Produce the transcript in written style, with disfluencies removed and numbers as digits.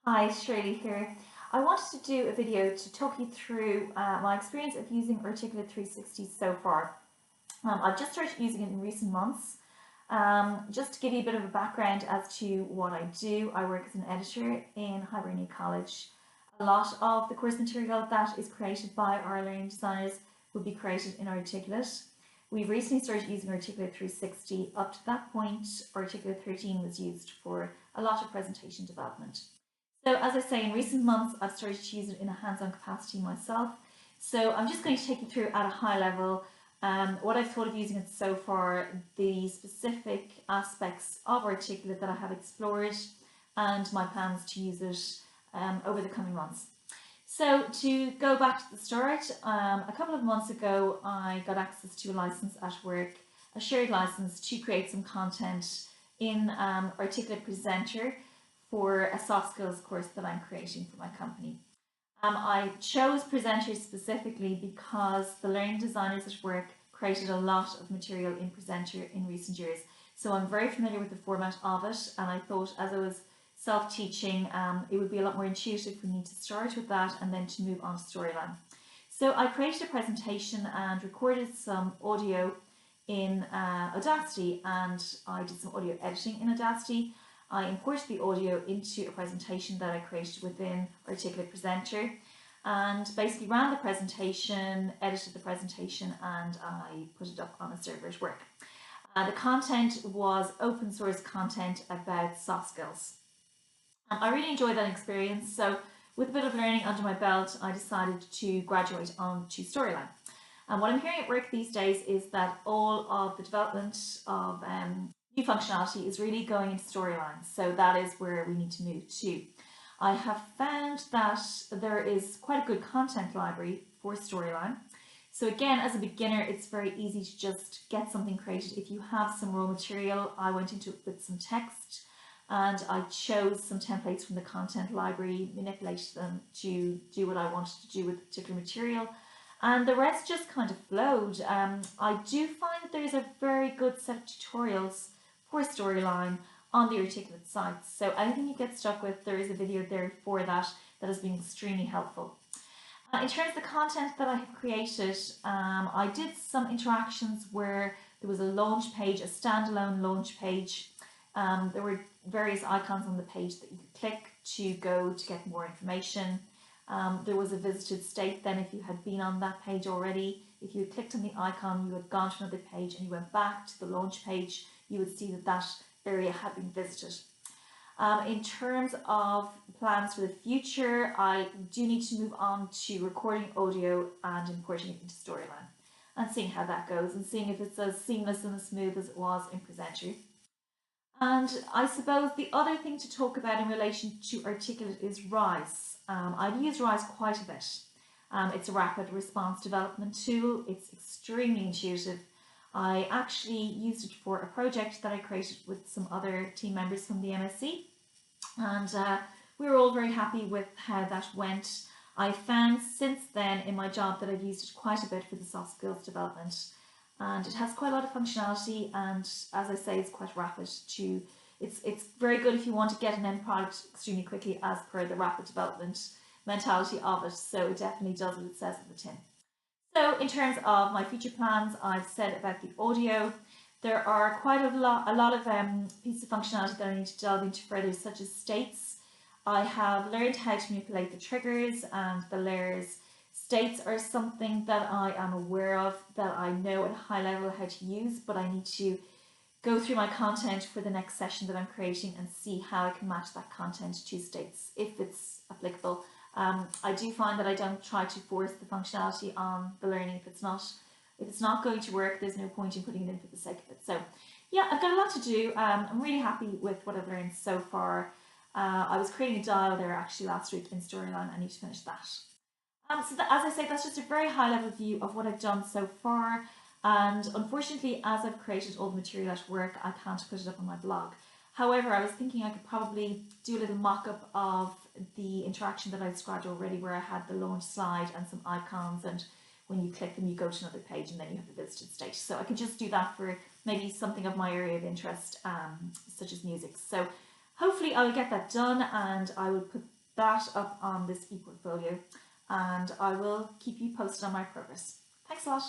Hi, Shirley here. I wanted to do a video to talk you through my experience of using Articulate 360 so far. I've just started using it in recent months. Just to give you a bit of a background as to what I do, I work as an editor in Hibernia College. A lot of the course material that is created by our learning designers will be created in Articulate. We've recently started using Articulate 360. Up to that point, Articulate 13 was used for a lot of presentation development. So as I say, in recent months, I've started to use it in a hands-on capacity myself. So I'm just going to take you through at a high level what I've thought of using it so far, the specific aspects of Articulate that I have explored, and my plans to use it over the coming months. So to go back to the start, a couple of months ago, I got access to a license at work, a shared license to create some content in Articulate Presenter for a soft skills course that I'm creating for my company. I chose Presenter specifically because the learning designers at work created a lot of material in Presenter in recent years. So I'm very familiar with the format of it, and I thought as I was self-teaching, it would be a lot more intuitive for me to start with that and then to move on to Storyline. So I created a presentation and recorded some audio in Audacity, and I did some audio editing in Audacity. I imported the audio into a presentation that I created within Articulate Presenter and basically ran the presentation, edited the presentation, and I put it up on a server at work. The content was open source content about soft skills. I really enjoyed that experience, so with a bit of learning under my belt, I decided to graduate on to Storyline. And what I'm hearing at work these days is that all of the development of new functionality is really going into Storyline, so that is where we need to move to. I have found that there is quite a good content library for Storyline. So again, as a beginner, it's very easy to just get something created. If you have some raw material, I went into it with some text and I chose some templates from the content library, manipulated them to do what I wanted to do with particular material, and the rest just kind of flowed. I do find that there is a very good set of tutorials for Storyline on the Articulate sites. So anything you get stuck with, there is a video there for that has been extremely helpful. In terms of the content that I have created, I did some interactions where there was a launch page, a standalone launch page. There were various icons on the page that you could click to go to get more information. There was a visited state then if you had been on that page already. If you had clicked on the icon, you had gone to another page and you went back to the launch page, you would see that that area had been visited. In terms of plans for the future, I do need to move on to recording audio and importing it into Storyline and seeing how that goes and seeing if it's as seamless and as smooth as it was in Presenter. And I suppose the other thing to talk about in relation to Articulate is Rise. I've used Rise quite a bit. It's a rapid response development tool. It's extremely intuitive. I actually used it for a project that I created with some other team members from the MSc, and we were all very happy with how that went. I found since then in my job that I've used it quite a bit for the soft skills development, and it has quite a lot of functionality, and as I say, it's quite rapid to, it's very good if you want to get an end product extremely quickly as per the rapid development mentality of it, so it definitely does what it says on the tin. So in terms of my future plans, I've said about the audio, there are quite a lot of pieces of functionality that I need to delve into further, such as states. I have learned how to manipulate the triggers and the layers. States are something that I am aware of, that I know at a high level how to use, but I need to go through my content for the next session that I'm creating and see how I can match that content to states, if it's applicable. I do find that I don't try to force the functionality on the learning. If it's not going to work, there's no point in putting it in for the sake of it. So yeah, I've got a lot to do. I'm really happy with what I've learned so far. I was creating a dial there actually last week in Storyline. I need to finish that. So that, as I say, that's just a very high level view of what I've done so far. And unfortunately, as I've created all the material at work, I can't put it up on my blog. However, I was thinking I could probably do a little mock-up of the interaction that I described already, where I had the launch slide and some icons, and when you click them you go to another page and then you have the visited state. So I could just do that for maybe something of my area of interest, such as music. So hopefully I will get that done, and I will put that up on this ePortfolio, and I will keep you posted on my progress. Thanks a lot.